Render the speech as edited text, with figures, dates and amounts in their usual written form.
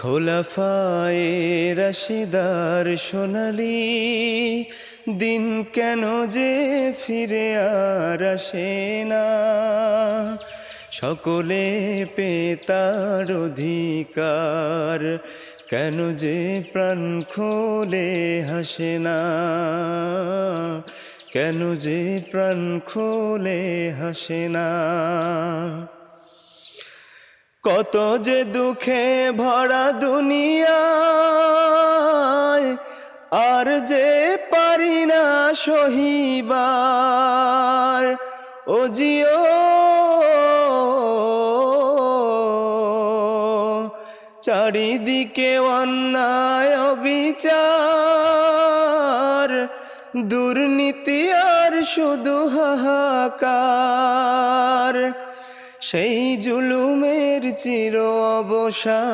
খোলাফায়ে রাশিদার সোনালি দিন কেন যে ফিরে আর আসে না, সকলে পেতার অধিকার কেন যে প্রাণ খোলে হাসে না, কেন যে প্রাণ খোলে হাসে না। কত যে দুঃখে ভরা দুনিয়ায় আর যে পারি না সহিবার, ও জিও চারিদিকে অন্যায় বিচার, দুর্নীতি আর শুধু হাহাকার, সেই জুলুমের চির অবসান।